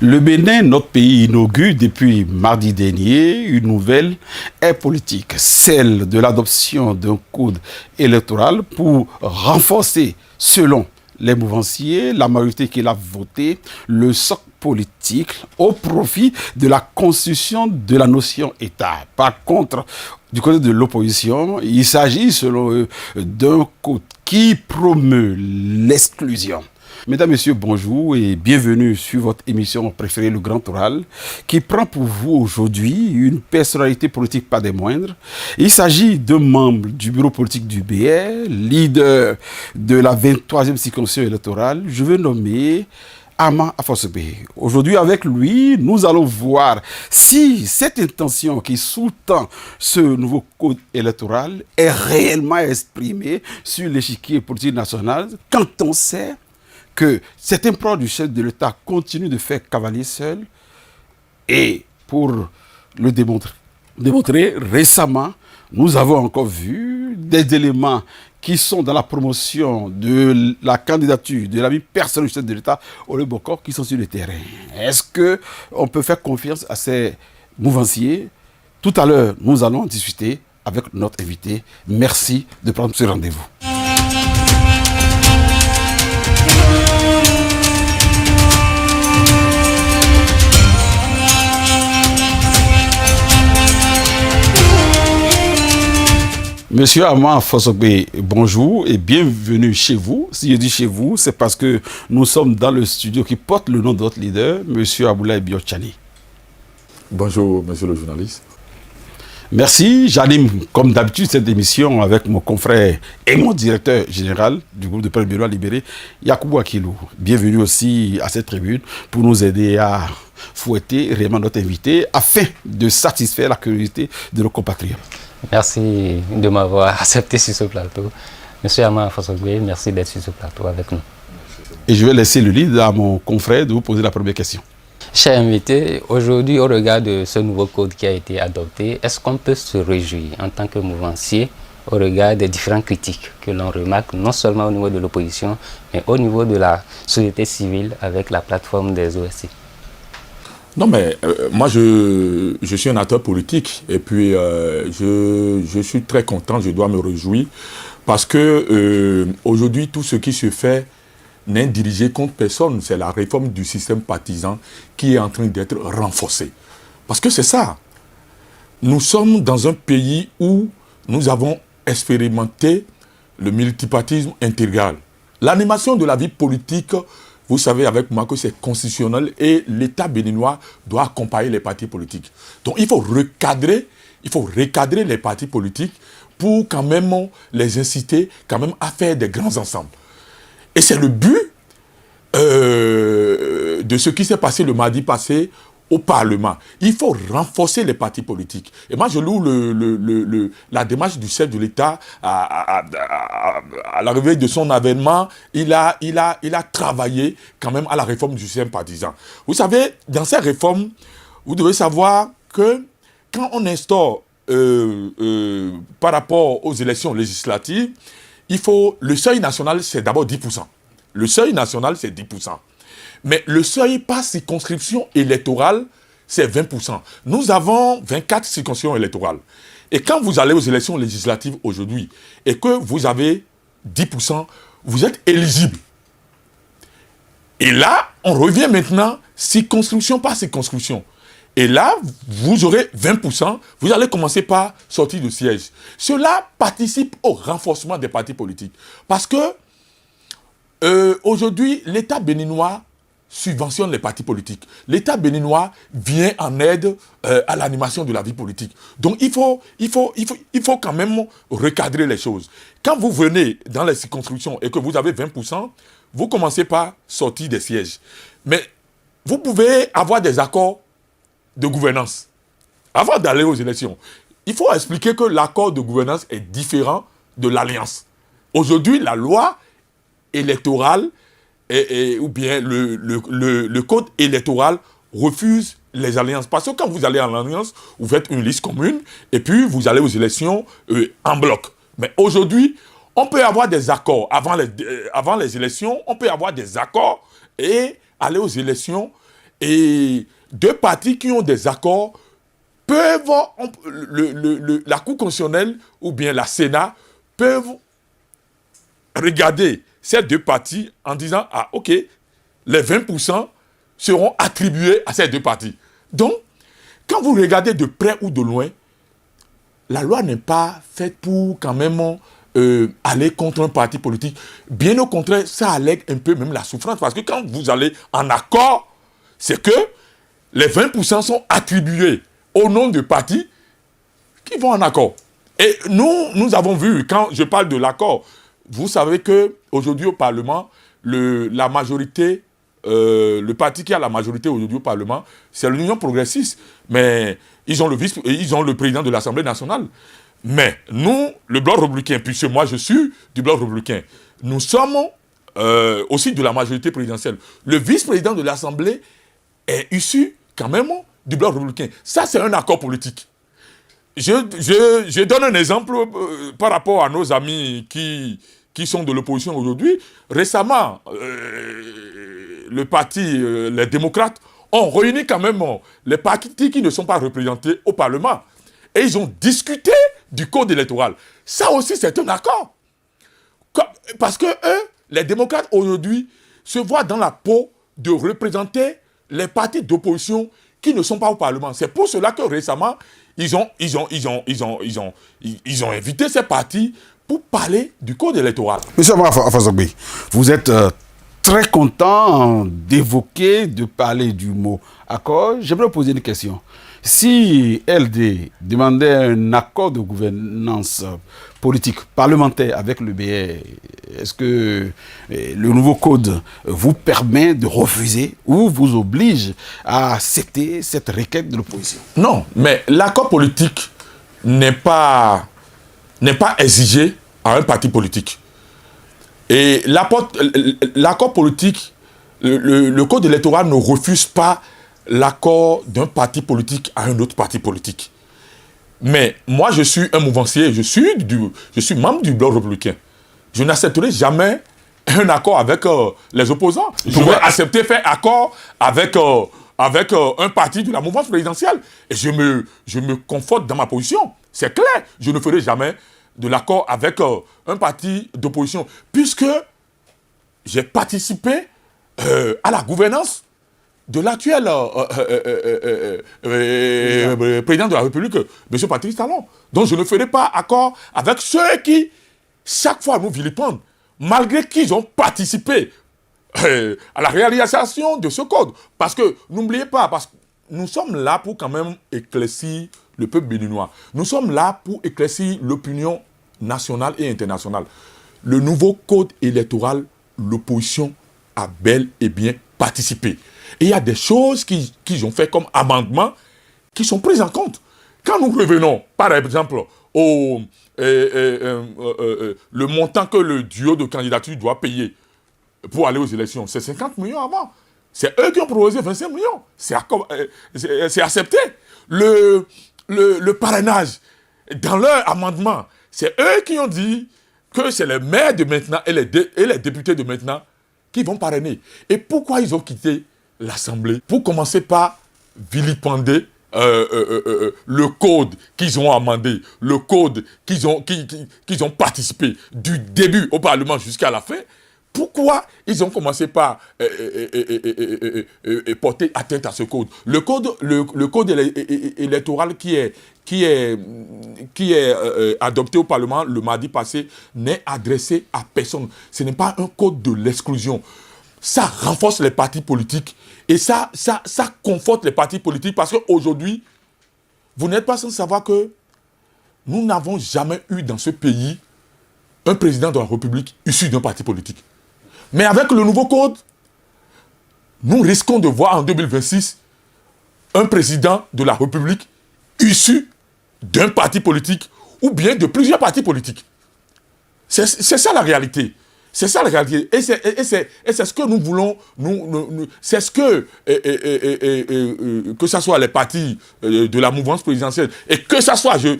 Le Bénin, notre pays, inaugure depuis mardi dernier une nouvelle ère politique, celle de l'adoption d'un code électoral pour renforcer, selon les mouvanciers, la majorité qui l'a voté, le socle politique au profit de la constitution de la notion État. Par contre, du côté de l'opposition, il s'agit, selon eux, d'un code qui promeut l'exclusion. Mesdames, Messieurs, bonjour et bienvenue sur votre émission préférée, Le Grand Oral, qui prend pour vous aujourd'hui une personnalité politique pas des moindres. Il s'agit d'un membre du bureau politique du BR, leader de la 23e circonscription électorale. Je veux nommer Ama Afosogbe. Aujourd'hui, avec lui, nous allons voir si cette intention qui sous-tend ce nouveau code électoral est réellement exprimée sur l'échiquier politique national, quand on sait que certains proches du chef de l'État continuent de faire cavalier seul. Et pour le démontrer, récemment, nous avons encore vu des éléments qui sont dans la promotion de la candidature de l'ami personnel du chef de l'État, Ole Bokor, qui sont sur le terrain. Est-ce qu'on peut faire confiance à ces mouvanciers? Tout à l'heure, nous allons discuter avec notre invité. Merci de prendre ce rendez-vous. Monsieur Ama Afosogbe, bonjour et bienvenue chez vous. Si je dis chez vous, c'est parce que nous sommes dans le studio qui porte le nom de votre leader, Monsieur Aboulaye Biotchani. Bonjour, monsieur le journaliste. Merci. J'anime, comme d'habitude, cette émission avec mon confrère et mon directeur général du groupe de presse Béninois Libéré, Yacoubou Akilou. Bienvenue aussi à cette tribune pour nous aider à fouetter réellement notre invité afin de satisfaire la curiosité de nos compatriotes. Merci de m'avoir accepté sur ce plateau. Monsieur Ama Afosogbe, merci d'être sur ce plateau avec nous. Et je vais laisser le lead à mon confrère de vous poser la première question. Cher invité, aujourd'hui, au regard de ce nouveau code qui a été adopté, est-ce qu'on peut se réjouir en tant que mouvancier au regard des différentes critiques que l'on remarque, non seulement au niveau de l'opposition, mais au niveau de la société civile avec la plateforme des OSC? Non, mais moi, je suis un acteur politique et puis je suis très content, je dois me réjouir parce que aujourd'hui, tout ce qui se fait n'est dirigé contre personne. C'est la réforme du système partisan qui est en train d'être renforcée. Parce que c'est ça. Nous sommes dans un pays où nous avons expérimenté le multipartisme intégral. L'animation de la vie politique, vous savez avec moi que c'est constitutionnel et l'État béninois doit accompagner les partis politiques. Donc il faut recadrer les partis politiques pour quand même les inciter quand même à faire des grands ensembles. Et c'est le but de ce qui s'est passé le mardi passé au Parlement. Il faut renforcer les partis politiques. Et moi, je loue la démarche du chef de l'État à l'arrivée de son avènement. Il a travaillé quand même à la réforme du système partisan. Vous savez, dans ces réformes, vous devez savoir que quand on instaure par rapport aux élections législatives, le seuil national, c'est d'abord 10%. Le seuil national, c'est 10%. Mais le seuil par circonscription électorale, c'est 20%. Nous avons 24 circonscriptions électorales. Et quand vous allez aux élections législatives aujourd'hui et que vous avez 10%, vous êtes éligible. Et là, on revient maintenant circonscription par circonscription. Et là, vous aurez 20%, vous allez commencer par sortir de siège. Cela participe au renforcement des partis politiques. Parce que aujourd'hui, l'État béninois subventionne les partis politiques. L'État béninois vient en aide à l'animation de la vie politique. Donc il faut quand même recadrer les choses. Quand vous venez dans les circonscriptions et que vous avez 20%, vous commencez par sortir des sièges. Mais vous pouvez avoir des accords de gouvernance avant d'aller aux élections. Il faut expliquer que l'accord de gouvernance est différent de l'alliance. Aujourd'hui, la loi électorale ou bien le code électoral refuse les alliances. Parce que quand vous allez en alliance, vous faites une liste commune et puis vous allez aux élections en bloc. Mais aujourd'hui, on peut avoir des accords avant les élections, on peut avoir des accords et aller aux élections Et deux partis qui ont des accords peuvent, la Cour constitutionnelle ou bien la Sénat peuvent regarder ces deux partis en disant « Ah, ok, les 20% seront attribués à ces deux partis. » Donc, quand vous regardez de près ou de loin, la loi n'est pas faite pour quand même aller contre un parti politique. Bien au contraire, ça allègue un peu même la souffrance. Parce que quand vous allez en accord, c'est que les 20% sont attribués au nom de partis qui vont en accord. Et nous avons vu, quand je parle de l'accord, vous savez qu'aujourd'hui au Parlement, la majorité, le parti qui a la majorité aujourd'hui au Parlement, c'est l'Union progressiste. Mais ils ont le président de l'Assemblée nationale. Mais nous, le Bloc républicain, puisque moi je suis du Bloc républicain, nous sommes aussi de la majorité présidentielle. Le vice-président de l'Assemblée est issu quand même du Bloc républicain. Ça, c'est un accord politique. Je donne un exemple par rapport à nos amis qui sont de l'opposition aujourd'hui. Récemment, le parti, les démocrates, ont réuni quand même les partis qui ne sont pas représentés au Parlement. Et ils ont discuté du code électoral. Ça aussi, c'est un accord. Parce que eux, les démocrates aujourd'hui, se voient dans la peau de représenter les partis d'opposition qui ne sont pas au Parlement. C'est pour cela que récemment, ils ont invité ces partis pour parler du code électoral. Monsieur Afazogbe, vous êtes très content d'évoquer, de parler du mot accord. J'aimerais poser une question. Si LD demandait un accord de gouvernance politique parlementaire avec le BR, est-ce que le nouveau code vous permet de refuser ou vous oblige à accepter cette requête de l'opposition? Non, mais l'accord politique n'est pas exigé à un parti politique. Et l'accord politique, le code électoral ne refuse pas l'accord d'un parti politique à un autre parti politique. Mais moi, je suis un mouvancier, je suis membre du Bloc républicain. Je n'accepterai jamais un accord avec les opposants. Je vais accepter faire accord avec un parti de la mouvance présidentielle. Et je me conforte dans ma position. C'est clair, je ne ferai jamais de l'accord avec un parti d'opposition, puisque j'ai participé à la gouvernance de l'actuel président de la République, M. Patrice Talon. Donc je ne ferai pas accord avec ceux qui, chaque fois, nous vilipendent, malgré qu'ils ont participé à la réalisation de ce code. Parce que, n'oubliez pas, parce que nous sommes là pour quand même éclaircir le peuple béninois. Nous sommes là pour éclaircir l'opinion nationale et internationale. Le nouveau code électoral, l'opposition a bel et bien participé. Et il y a des choses qu'ils ont fait comme amendements qui sont prises en compte. Quand nous revenons, par exemple, le montant que le duo de candidature doit payer pour aller aux élections, c'est 50 millions avant. C'est eux qui ont proposé 25 millions. C'est accepté. Le parrainage, dans leur amendement, c'est eux qui ont dit que c'est les maires de maintenant et les députés de maintenant qui vont parrainer. Et pourquoi ils ont quitté l'Assemblée? Pour commencer par vilipender le code qu'ils ont amendé, le code qu'ils ont participé du début au Parlement jusqu'à la fin. Pourquoi ils ont commencé par porter atteinte à ce code? Le code électoral qui est adopté au Parlement le mardi passé n'est adressé à personne. Ce n'est pas un code de l'exclusion. Ça renforce les partis politiques et ça conforte les partis politiques parce qu'aujourd'hui, vous n'êtes pas sans savoir que nous n'avons jamais eu dans ce pays un président de la République issu d'un parti politique. Mais avec le nouveau code, nous risquons de voir en 2026 un président de la République issu d'un parti politique ou bien de plusieurs partis politiques. C'est ça la réalité. C'est ça la réalité. Et c'est ce que nous voulons. C'est ce que ce soit les partis de la mouvance présidentielle, et que ce soit, je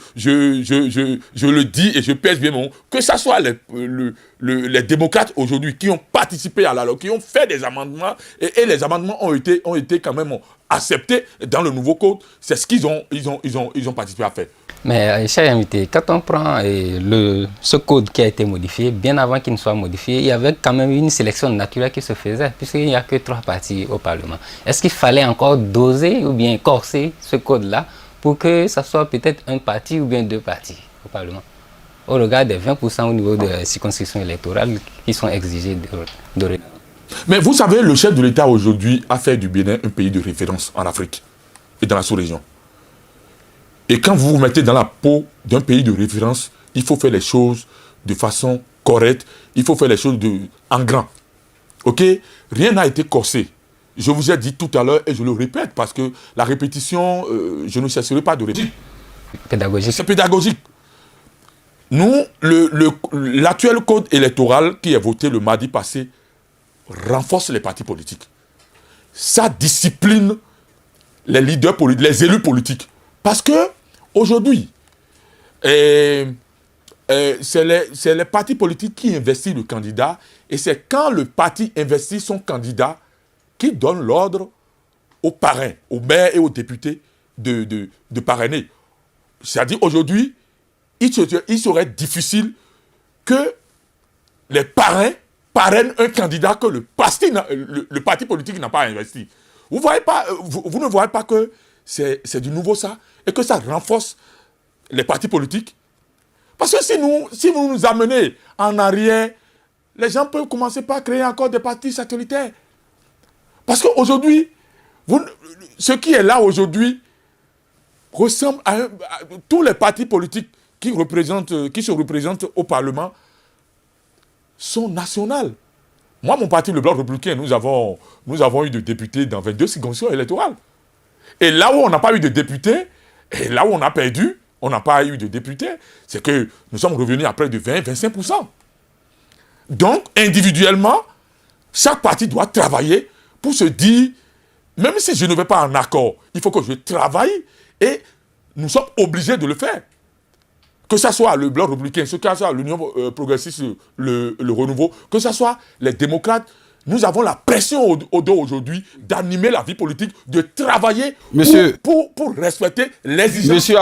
le dis et je pèse bien mon mot, que ce soit les démocrates aujourd'hui qui ont participé à la loi, qui ont fait des amendements, et les amendements ont été quand même acceptés dans le nouveau code. C'est ce qu'ils ont participé à faire. Mais, cher invité, quand on prend ce code qui a été modifié, bien avant qu'il ne soit modifié, il y avait quand même une sélection naturelle qui se faisait, puisqu'il n'y a que 3 partis au Parlement. Est-ce qu'il fallait encore doser ou bien corser ce code-là pour que ça soit peut-être un parti ou bien 2 partis au Parlement, au regard des 20% au niveau des circonscriptions électorales qui sont exigées de... Mais vous savez, le chef de l'État aujourd'hui a fait du Bénin un pays de référence en Afrique et dans la sous-région. Et quand vous vous mettez dans la peau d'un pays de référence, il faut faire les choses de façon correcte, il faut faire les choses en grand. Ok? Rien n'a été corsé. Je vous ai dit tout à l'heure et je le répète parce que la répétition, je ne cesserai pas de répéter. Pédagogique. C'est pédagogique. Nous, l'actuel code électoral qui est voté le mardi passé renforce les partis politiques. Ça discipline les leaders politiques, les élus politiques. Parce que aujourd'hui, c'est les partis politiques qui investissent le candidat et c'est quand le parti investit son candidat qui donne l'ordre aux parrains, aux maires et aux députés de parrainer. C'est-à-dire aujourd'hui, il serait difficile que les parrains parrainent un candidat que le parti politique n'a pas investi. Vous ne voyez pas que c'est du nouveau ça et que ça renforce les partis politiques. Parce que si vous nous amenez en arrière, les gens peuvent commencer par créer encore des partis satellitaires. Parce qu'aujourd'hui, ce qui est là aujourd'hui ressemble à tous les partis politiques qui se représentent au Parlement sont nationales. Moi, mon parti, le Bloc républicain, nous avons eu des députés dans 22 circonscriptions électorales. Et là où on n'a pas eu de députés, et là où on a perdu, on n'a pas eu de députés, c'est que nous sommes revenus à près de 20-25%. Donc, individuellement, chaque parti doit travailler pour se dire, même si je ne vais pas en accord, il faut que je travaille et nous sommes obligés de le faire. Que ce soit le Bloc républicain, que ce soit l'Union progressiste, le renouveau, que ce soit les démocrates, nous avons la pression au dos aujourd'hui d'animer la vie politique, de travailler pour respecter les exigences. Monsieur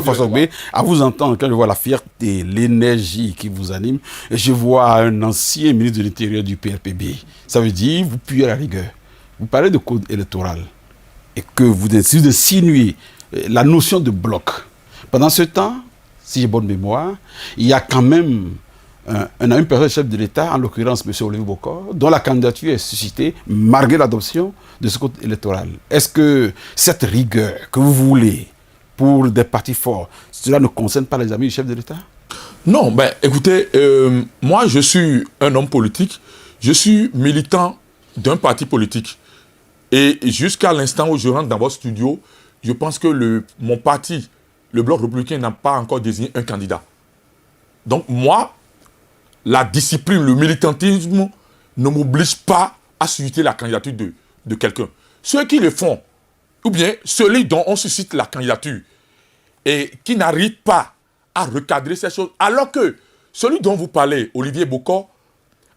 Fassogbé, à vous entendre, quand je vois la fierté, l'énergie qui vous anime, je vois un ancien ministre de l'Intérieur du PRPB. Ça veut dire, vous puez la rigueur. Vous parlez de code électoral et que vous insinuez la notion de bloc. Pendant ce temps, si j'ai bonne mémoire, il y a quand même un personne chef de l'État, en l'occurrence M. Olivier Bokor, dont la candidature est suscitée malgré l'adoption de ce code électoral. Est-ce que cette rigueur que vous voulez pour des partis forts, cela ne concerne pas les amis du chef de l'État? Non, ben écoutez, moi je suis un homme politique, je suis militant d'un parti politique. Et jusqu'à l'instant où je rentre dans votre studio, je pense que mon parti, le Bloc républicain, n'a pas encore désigné un candidat. Donc moi, la discipline, le militantisme ne m'oblige pas à susciter la candidature de quelqu'un. Ceux qui le font, ou bien celui dont on suscite la candidature et qui n'arrivent pas à recadrer ces choses, alors que celui dont vous parlez, Olivier Bokor,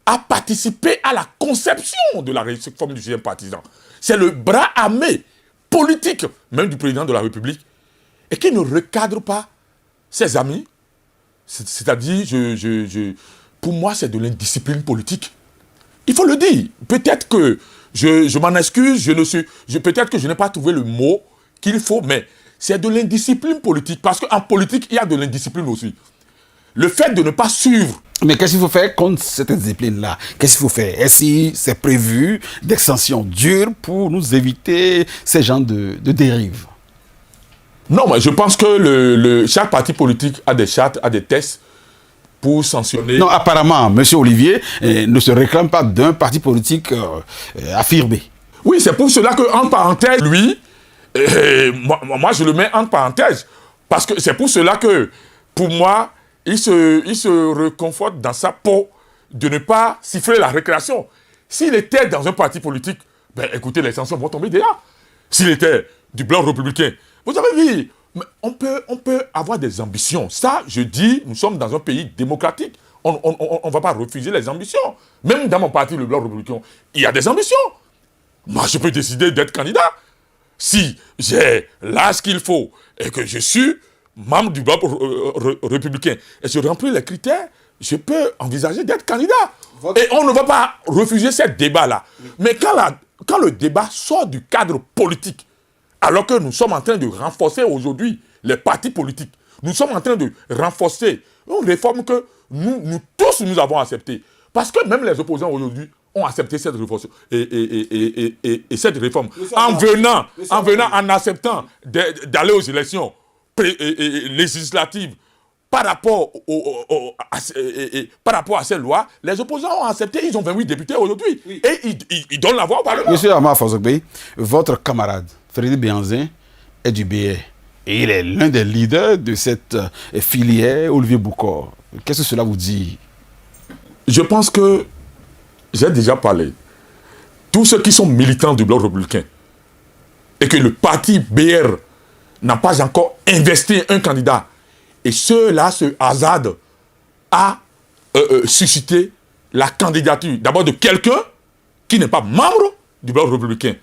a participé à la conception de la réforme du système partisan. C'est le bras armé politique, même du président de la République, et qui ne recadre pas ses amis. C'est-à-dire, pour moi, c'est de l'indiscipline politique. Il faut le dire. Peut-être que je m'en excuse, peut-être que je n'ai pas trouvé le mot qu'il faut, mais c'est de l'indiscipline politique. Parce qu'en politique, il y a de l'indiscipline aussi. Le fait de ne pas suivre. Mais qu'est-ce qu'il faut faire contre cette discipline-là? Qu'est-ce qu'il faut faire? Est-ce que c'est prévu d'extensions dures pour nous éviter ces genres de dérives? Non, mais je pense que chaque parti politique a des chartes, a des tests pour sanctionner. Non, apparemment, M. Olivier ne se réclame pas d'un parti politique affirmé. Oui, c'est pour cela que, en parenthèse, lui, moi je le mets en parenthèse. Parce que c'est pour cela que, pour moi, il se réconforte dans sa peau de ne pas siffler la récréation. S'il était dans un parti politique, ben écoutez, les sanctions vont tomber déjà. S'il était du Bloc républicain, vous avez vu, on peut avoir des ambitions. Ça, je dis, nous sommes dans un pays démocratique. On ne va pas refuser les ambitions. Même dans mon parti, le Bloc républicain, il y a des ambitions. Moi, je peux décider d'être candidat. Si j'ai l'âge qu'il faut et que je suis membre du Bloc républicain et je remplis les critères, je peux envisager d'être candidat. Et on ne va pas refuser ce débat-là. Mais quand le débat sort du cadre politique, alors que nous sommes en train de renforcer aujourd'hui les partis politiques, nous sommes en train de renforcer une réforme que nous tous nous avons acceptée. Parce que même les opposants aujourd'hui ont accepté cette réforme et cette réforme en acceptant d'aller aux élections législatives par rapport à ces lois. Les opposants ont accepté, ils ont 28 députés aujourd'hui. Oui. Et ils donnent la voix au Parlement. Monsieur Amar Fazogbe, votre camarade Frédéric Béhanzin est du BR. Et il est l'un des leaders de cette filière, Olivier Bokor. Qu'est-ce que cela vous dit? Je pense que j'ai déjà parlé. Tous ceux qui sont militants du Bloc républicain et que le parti BR n'a pas encore investi un candidat, et ceux-là se hasardent à susciter la candidature d'abord de quelqu'un qui n'est pas membre du Bloc républicain.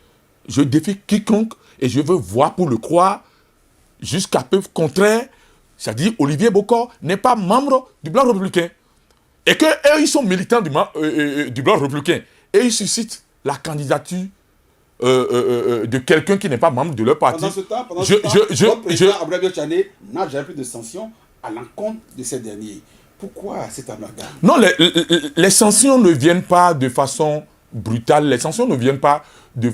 Je défie quiconque et je veux voir pour le croire jusqu'à preuve contraire, c'est-à-dire Olivier Bokor n'est pas membre du Bloc républicain. Et qu'eux, ils sont militants du Bloc républicain. Et ils suscitent la candidature de quelqu'un qui n'est pas membre de leur parti. Pendant ce temps, votre président Abdoulaye Tchane n'a jamais pris de sanctions à l'encontre de ces derniers. Pourquoi cet amalgame? Non, les sanctions ne viennent pas de façon brutale. Les sanctions ne viennent pas de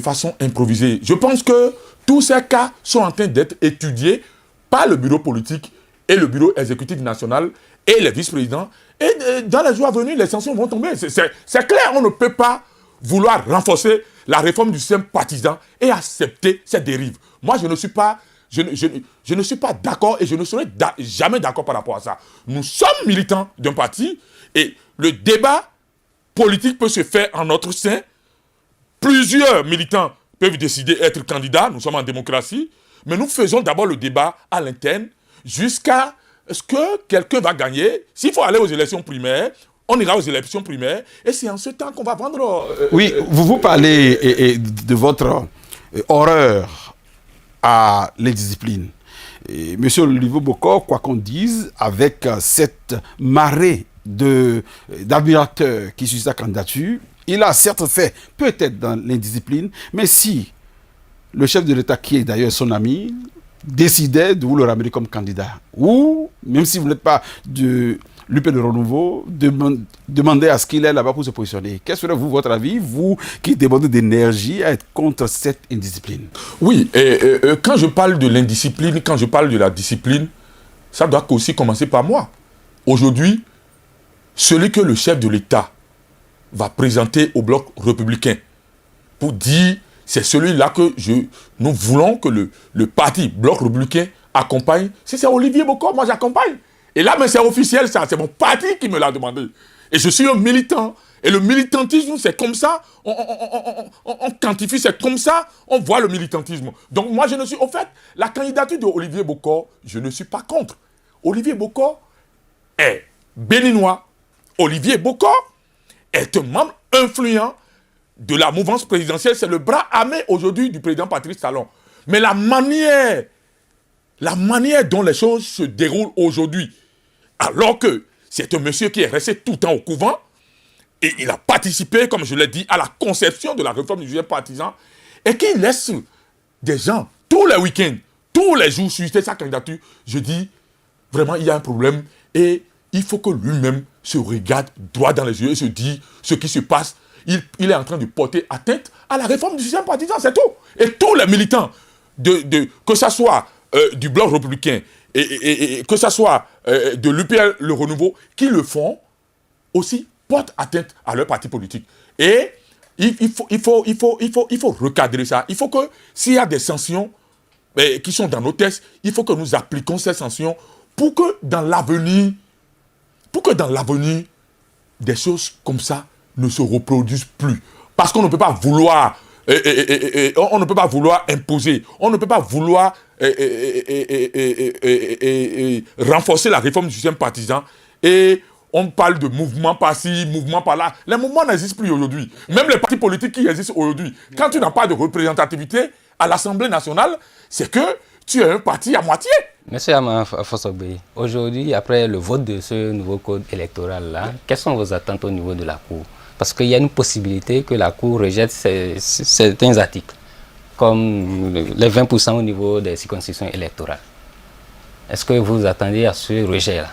façon improvisée. Je pense que tous ces cas sont en train d'être étudiés par le bureau politique et le bureau exécutif national et les vice-présidents. Et dans les jours à venir, les sanctions vont tomber. C'est clair, on ne peut pas vouloir renforcer la réforme du système partisan et accepter cette dérive. Moi, je ne suis pas d'accord et je ne serai jamais d'accord par rapport à ça. Nous sommes militants d'un parti et le débat politique peut se faire en notre sein. Plusieurs militants peuvent décider d'être candidats. Nous sommes en démocratie. Mais nous faisons d'abord le débat à l'interne jusqu'à ce que quelqu'un va gagner. S'il faut aller aux élections primaires, on ira aux élections primaires. Et c'est en ce temps qu'on va vendre... oui, vous parlez de votre horreur à l'indiscipline. Monsieur Olivier Bokor, quoi qu'on dise, avec cette marée d'admirateurs qui suivent sa candidature, il a certes fait peut-être dans l'indiscipline, mais si le chef de l'État, qui est d'ailleurs son ami, décidait de vous le ramener comme candidat, ou même si vous n'êtes pas de l'UP de Renouveau, demandez à ce qu'il est là-bas pour se positionner. Quel serait votre avis, vous qui demandez d'énergie à être contre cette indiscipline? Oui, quand je parle de l'indiscipline, quand je parle de la discipline, ça doit aussi commencer par moi. Aujourd'hui, celui que le chef de l'État va présenter au Bloc républicain pour dire c'est celui-là que nous voulons que le parti Bloc républicain accompagne. Si c'est Olivier Bokor, moi j'accompagne. Et là, mais c'est officiel, ça. C'est mon parti qui me l'a demandé. Et je suis un militant. Et le militantisme, c'est comme ça. On quantifie, c'est comme ça. On voit le militantisme. Donc moi, je ne suis... Au fait, la candidature de Olivier Bokor, je ne suis pas contre. Olivier Bokor est béninois. Olivier Bokor est un membre influent de la mouvance présidentielle. C'est le bras armé aujourd'hui du président Patrice Talon. Mais la manière dont les choses se déroulent aujourd'hui, alors que c'est un monsieur qui est resté tout le temps au couvent, et il a participé, comme je l'ai dit, à la conception de la réforme du système partisan, et qui laisse des gens, tous les week-ends, tous les jours, susciter sa candidature, je dis, vraiment, il y a un problème, et il faut que lui-même se regarde droit dans les yeux et se dit ce qui se passe. Il est en train de porter atteinte à la réforme du système partisan, c'est tout. Et tous les militants, que ce soit du Bloc républicain et que ce soit de l'UPR, le Renouveau, qui le font, aussi portent atteinte à leur parti politique. Et il faut recadrer ça. Il faut que, s'il y a des sanctions qui sont dans nos textes, il faut que nous appliquions ces sanctions pour que dans l'avenir, des choses comme ça ne se reproduisent plus. Parce qu'on ne peut pas vouloir on ne peut pas vouloir imposer, on ne peut pas vouloir renforcer la réforme du système partisan et on parle de mouvement par-ci, mouvement par-là. Les mouvements n'existent plus aujourd'hui. Même les partis politiques qui existent aujourd'hui, quand tu n'as pas de représentativité à l'Assemblée nationale, c'est que tu es un parti à moitié. Monsieur Ama Fossobe, aujourd'hui, après le vote de ce nouveau code électoral-là, quelles sont vos attentes au niveau de la Cour? Parce qu'il y a une possibilité que la Cour rejette certains articles, comme les 20% au niveau des circonscriptions électorales. Est-ce que vous attendez à ce rejet-là?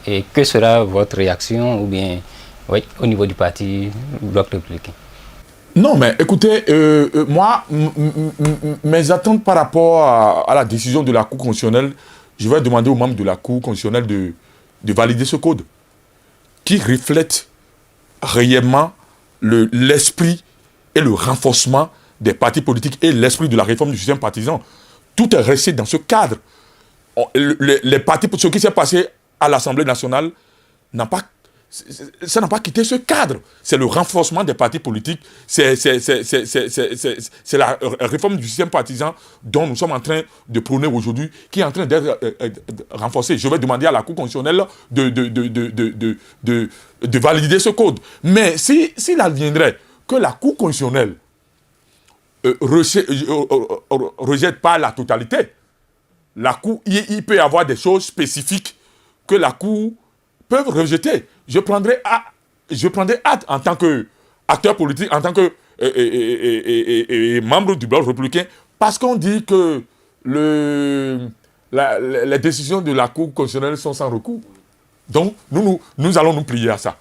Et que sera votre réaction ou bien oui, au niveau du parti Bloc républicain? Non, mais écoutez, moi, mes attentes par rapport à la décision de la Cour constitutionnelle, je vais demander aux membres de la Cour constitutionnelle de valider ce code qui reflète réellement l'esprit et le renforcement des partis politiques et l'esprit de la réforme du système partisan. Tout est resté dans ce cadre. Les partis, ce qui s'est passé à l'Assemblée nationale, ça n'a pas quitté ce cadre. C'est le renforcement des partis politiques, c'est la réforme du système partisan dont nous sommes en train de prôner aujourd'hui, qui est en train d'être renforcée. Je vais demander à la Cour constitutionnelle de valider ce code. Mais s'il adviendrait que la Cour constitutionnelle rejette pas la totalité, la Cour, il peut y avoir des choses spécifiques que la Cour peut rejeter. Je prendrai hâte en tant qu'acteur politique, en tant que membre du Bloc républicain, parce qu'on dit que les décisions de la Cour constitutionnelle sont sans recours. Donc, nous allons nous plier à ça.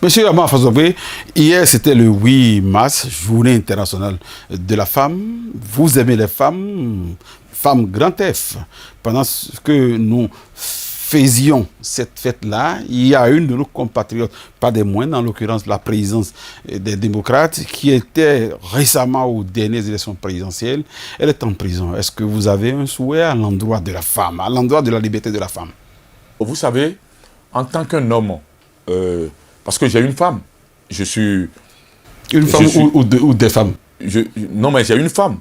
Monsieur Ama Fossobe, hier c'était le 8 mars, journée internationale de la femme. Vous aimez les femmes, femmes grand F. Pendant que nous faisions cette fête-là, il y a une de nos compatriotes, pas des moindres, en l'occurrence la présidence des démocrates, qui était récemment aux dernières élections présidentielles. Elle est en prison. Est-ce que vous avez un souhait à l'endroit de la femme, à l'endroit de la liberté de la femme? Vous savez, en tant qu'un homme, parce que j'ai une femme, je suis... Une femme ou des femmes? Non, mais j'ai une femme.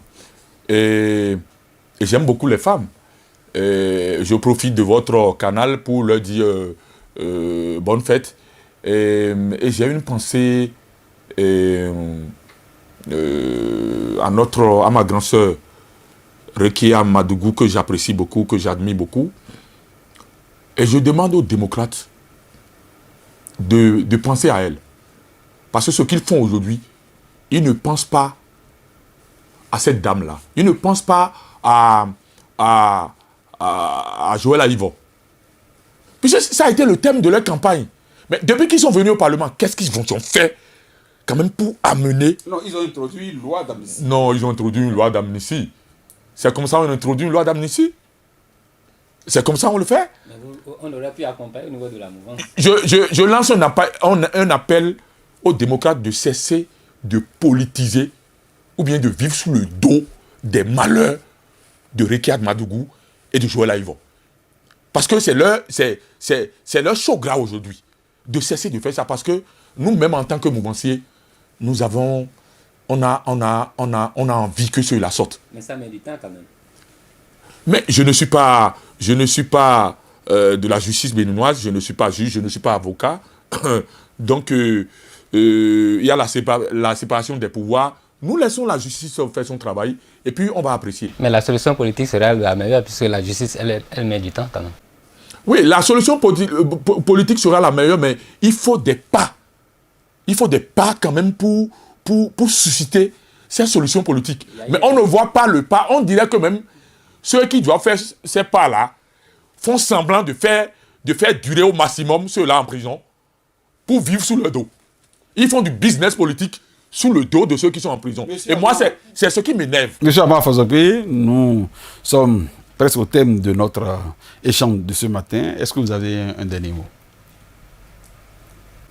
Et j'aime beaucoup les femmes. Je profite de votre canal pour leur dire bonne fête. Et j'ai une pensée à ma grande sœur, Rekia Madougou, que j'apprécie beaucoup, que j'admire beaucoup. Et je demande aux démocrates de penser à elle. Parce que ce qu'ils font aujourd'hui, ils ne pensent pas à cette dame-là. Ils ne pensent pas à Joël Aïvo. Puisque ça a été le thème de leur campagne. Mais depuis qu'ils sont venus au Parlement, qu'est-ce qu'ils ont fait quand même pour amener... Non, ils ont introduit une loi d'amnistie. Non, ils ont introduit une loi d'amnistie. C'est comme ça qu'on introduit une loi d'amnistie. C'est comme ça qu'on le fait. On aurait pu accompagner au niveau de la mouvance. Je lance un appel aux démocrates de cesser de politiser ou bien de vivre sous le dos des malheurs de Rekia Madougou et de Joël Aïvo. Parce que c'est leur choc gras aujourd'hui de cesser de faire ça. Parce que nous-mêmes, en tant que mouvanciers, on a envie que ceux-là sortent. Mais ça met du temps quand même. Mais je ne suis pas de la justice béninoise, je ne suis pas juge, je ne suis pas avocat. Donc, il y a la séparation des pouvoirs. Nous laissons la justice faire son travail et puis on va apprécier. Mais la solution politique sera la meilleure puisque la justice, elle met du temps quand même. Oui, la solution politique sera la meilleure, mais il faut des pas. Il faut des pas quand même pour susciter cette solution politique. Mais on ne voit pas le pas. On dirait que même ceux qui doivent faire ces pas-là font semblant de faire durer au maximum ceux-là en prison pour vivre sous leur dos. Ils font du business politique sous le dos de ceux qui sont en prison. Et moi, c'est ce qui m'énerve. Monsieur Ama Fossobe, nous sommes presque au thème de notre échange de ce matin. Est-ce que vous avez un dernier mot?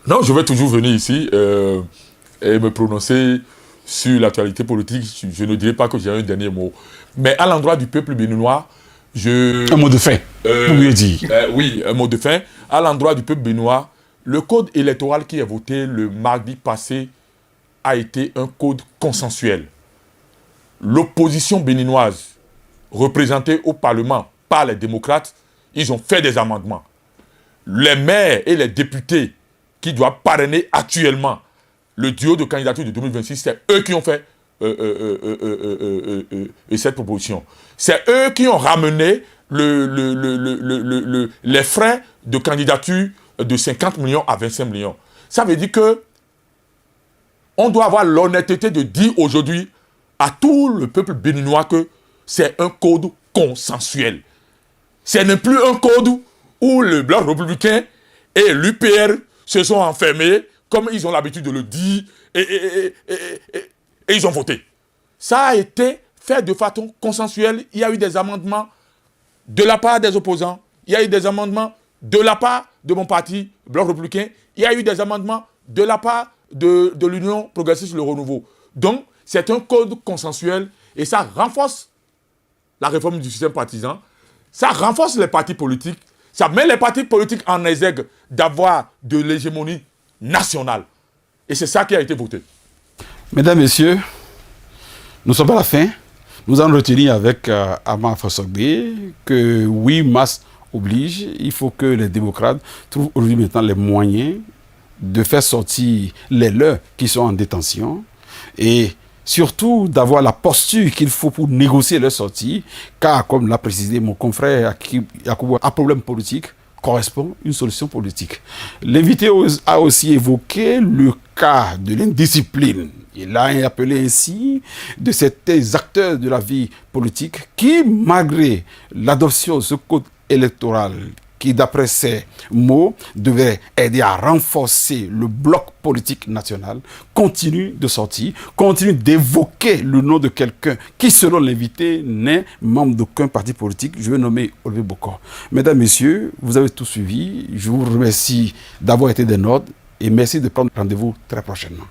Non, je vais toujours venir ici et me prononcer sur l'actualité politique. Je ne dirais pas que j'ai un dernier mot. Mais à l'endroit du peuple béninois, un mot de fin, pour mieux dire. Oui, un mot de fin. À l'endroit du peuple béninois, le code électoral qui est voté le mardi passé a été un code consensuel. l'opposition béninoise, représentée au Parlement par les démocrates, ils ont fait des amendements. Les maires et les députés qui doivent parrainer actuellement le duo de candidature de 2026, c'est eux qui ont fait cette proposition. C'est eux qui ont ramené les frais de candidature de 50 millions à 25 millions. Ça veut dire que on doit avoir l'honnêteté de dire aujourd'hui à tout le peuple béninois que c'est un code consensuel. Ce n'est plus un code où le Bloc républicain et l'UPR se sont enfermés, comme ils ont l'habitude de le dire, et ils ont voté. Ça a été fait de façon consensuelle. Il y a eu des amendements de la part des opposants. Il y a eu des amendements de la part de mon parti, Bloc républicain. Il y a eu des amendements de la part de l'Union progressiste Le Renouveau. Donc, c'est un code consensuel et ça renforce la réforme du système partisan. Ça renforce les partis politiques. Ça met les partis politiques en exergue d'avoir de l'hégémonie nationale. Et c'est ça qui a été voté. Mesdames, Messieurs, nous sommes à la fin. Nous allons retenir avec Ama Fossogbe que oui, masse oblige. Il faut que les démocrates trouvent aujourd'hui maintenant les moyens de faire sortir les leurs qui sont en détention et surtout d'avoir la posture qu'il faut pour négocier leur sortie, car comme l'a précisé mon confrère Yakubu, à problème politique correspond une solution politique. L'invité a aussi évoqué le cas de l'indiscipline. Il a appelé ainsi de certains acteurs de la vie politique qui, malgré l'adoption de ce code électoral, qui, d'après ces mots, devait aider à renforcer le bloc politique national, continue de sortir, continue d'évoquer le nom de quelqu'un qui, selon l'invité, n'est membre d'aucun parti politique. Je vais nommer Olivier Bokor. Mesdames, Messieurs, vous avez tout suivi. Je vous remercie d'avoir été des nôtres et merci de prendre rendez-vous très prochainement.